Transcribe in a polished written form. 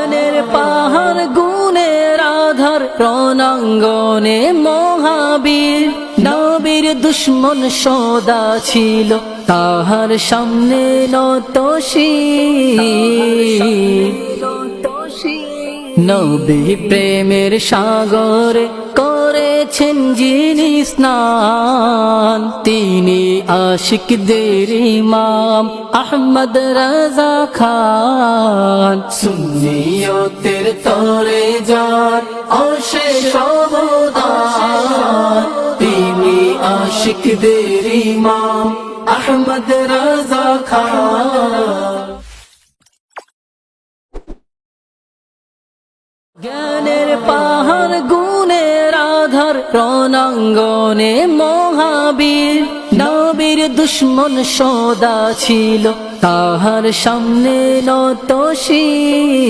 জ্ঞানের পাহাড় গুণের আধার রণাঙ্গনে মহাবীর নবীর দুশ্মন সদা ছিল তাহার সামনে নত শির নবী প্রেমের সাগরে করেছেন যিনি স্নান তিনি আশিকদের ইমাম আহমদ রাজা খান সুন্নিয়তের তরে যার অশেষ অবদান তিনি আশিকদের ইমাম আহমদ রাজা খান জ্ঞানের পাহাড় গুণের আধার রণাঙ্গনে মহাবীর নবীর দুশ্মন সদা ছিল তাহার সামনে নত শির